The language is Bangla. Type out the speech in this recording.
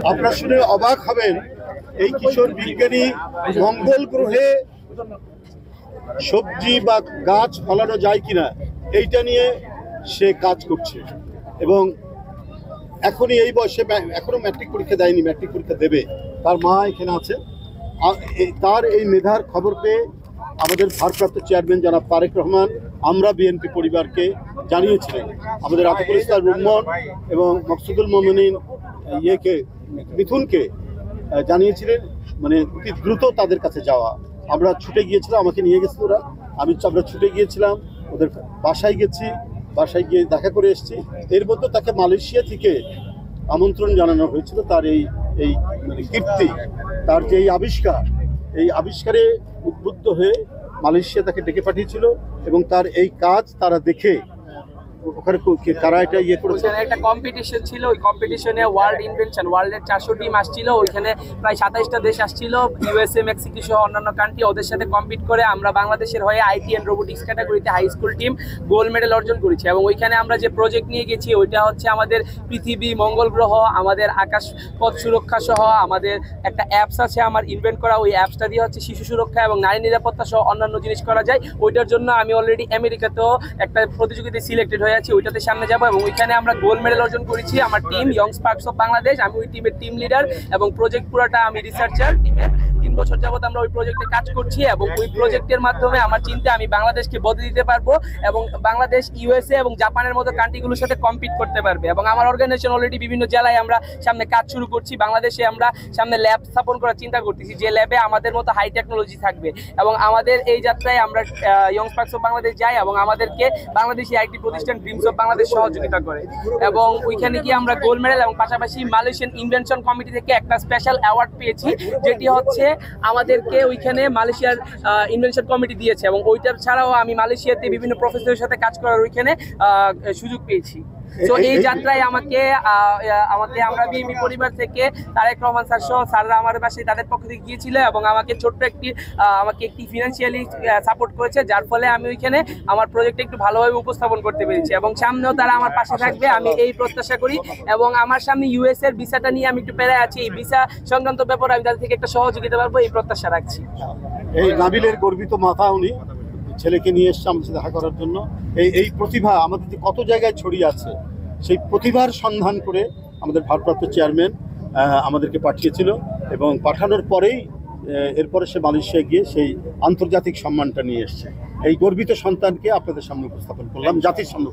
আপনারা শুনে অবাক হবেন, এই কিশোর বিজ্ঞানী মঙ্গল গ্রহে সবজি বা গাছ ফলানো যায় কিনা এইটা নিয়ে সে কাজ করছে এবং এখনই এই বয়সে এখনো ম্যাট্রিক পরীক্ষা দেয়নি, ম্যাট্রিক পরীক্ষা দেবে। তার মা এখানে আছে। তার এই মেধার খবর পেয়ে আমাদের ভারপ্রাপ্ত চেয়ারম্যান জনাব তারেক রহমান আমরা বিএনপি পরিবারকে জানিয়েছিলেন, আমাদের আতিকুল ইসলাম রুম্মন এবং মকসুদুল মোমিনিন মিথুনকে জানিয়েছিলেন, মানে অতি দ্রুত তাদের কাছে যাওয়া। আমরা ছুটে গিয়েছিলাম, আমাকে নিয়ে গেছিল ওরা, আমরা ছুটে গিয়েছিলাম, ওদের বাসায় গেছি, বাসায় গিয়ে দেখা করে এসেছি। এর মধ্যে তাকে মালয়েশিয়া থেকে আমন্ত্রণ জানানো হয়েছিল। তার এই মানে কীর্তি, তার যে এই আবিষ্কারে উদ্বুদ্ধ হয়ে মালয়েশিয়া তাকে ডেকে পাঠিয়েছিল এবং তার এই কাজ তারা দেখে ওখানে তারা এটা করেছে। একটা কম্পিটিশন ছিল, ওই কম্পিটিশনে ওয়ার্ল্ডের 400 টিম আসছিল। ওইখানে প্রায় 27টা দেশ আসছিল, ইউএসএ, মেক্সিকো সহ অন্যান্য কান্ট্রি। ওদের সাথে কম্পিট করে আমরা বাংলাদেশের হয়ে আইটি অ্যান্ড রোবোটিক্স ক্যাটাগরিতে high school team gold medal অর্জন করেছি। এবং ওইখানে আমরা যে প্রজেক্ট নিয়ে গেছি ওইটা হচ্ছে আমাদের পৃথিবী, মঙ্গল গ্রহ, আমাদের আকাশ পথ সুরক্ষা সহ আমাদের একটা অ্যাপস আছে আমার ইনভেন্ট করা। ওই অ্যাপসটা দিয়ে হচ্ছে শিশু সুরক্ষা এবং নারী নিরাপত্তা সহ অন্যান্য জিনিস করা যায়। ওইটার জন্য আমি অলরেডি আমেরিকাতেও একটা প্রতিযোগিতায় সিলেক্টেড হয়ে আছি, ওইটাতে সামনে যাবো। এবং ওইখানে আমরা গোল্ড মেডেল অর্জন করেছি। আমার team young sparks of Bangladesh, আমি ওই টিমের টিম লিডার এবং প্রজেক্ট পুরোটা আমি রিসার্চার টিমের। 3 বছর যাবত আমরা ওই প্রজেক্টে কাজ করছি এবং ওই প্রজেক্টের মাধ্যমে আমার চিন্তা আমি বাংলাদেশকে বদলে দিতে পারবো এবং বাংলাদেশ ইউএসএ এবং জাপানের মতো কান্ট্রিগুলোর সাথে কম্পিট করতে পারবে। এবং আমার অর্গানাইজেশন অলরেডি বিভিন্ন জেলায় আমরা সামনে কাজ শুরু করছি। বাংলাদেশে আমরা সামনে ল্যাব স্থাপন করার চিন্তা করতেছি, যে ল্যাবে আমাদের মতো হাই টেকনোলজি থাকবে। এবং আমাদের এই যাত্রায় আমরা ইয়ং স্পার্কস অফ বাংলাদেশ যাই এবং আমাদেরকে বাংলাদেশি আইটি প্রতিষ্ঠান ড্রিমস অফ বাংলাদেশ সহযোগিতা করে। এবং ওইখানে গিয়ে আমরা গোল্ড মেডেল এবং পাশাপাশি মালয়েশিয়ান ইনভেনশন কমিটি থেকে একটা স্পেশাল অ্যাওয়ার্ড পেয়েছি, যেটি হচ্ছে আমাদেরকে ওইখানে মালয়েশিয়ার ইনভেনশন কমিটি দিয়েছে। এবং ওইটার ছাড়াও আমি মালয়েশিয়াতে বিভিন্ন প্রফেসরের সাথে কাজ করার ওইখানে সুযোগ পেয়েছি। তো এই যাত্রায় আমাকে আমরা বিএনপি পরিবার থেকে তারেক রহমান স্যার সহ স্যাররা আমার বাসায় তাদের পক্ষ থেকে গিয়েছিল এবং আমাকে একটি ফিনান্সিয়ালি সাপোর্ট করেছে, যার ফলে আমি ওইখানে আমার প্রজেক্টে একটু ভালোভাবে উপস্থাপন করতে পেরেছি। এবং সামনেও তারা আমার পাশে থাকবে, আমি এই প্রত্যাশা করি। এবং আমার সামনে ইউএস এর ভিসাটা নিয়ে আমি একটু পেরে আছি, এই ভিসা সংক্রান্ত ব্যাপারে আমি তাদের থেকে একটা সহযোগিতা পাবো, এই প্রত্যাশা রাখছি। এই নাবিলের গর্বিত মাথা, উনি ছেলেকে নিয়ে এসছে আমার সাথে দেখা করার জন্য। এই প্রতিভা আমাদের যে কত জায়গায় ছড়িয়ে আছে, সেই প্রতিভার সন্ধান করে আমাদের ভারপ্রাপ্ত চেয়ারম্যান আমাদেরকে পাঠিয়েছিল এবং পাঠানোর পরেই এরপরে সে মালয়েশিয়া গিয়ে সেই আন্তর্জাতিক সম্মানটা নিয়ে এসছে। এই গর্বিত সন্তানকে আপনাদের সামনে উপস্থাপন করলাম, জাতির সামনে।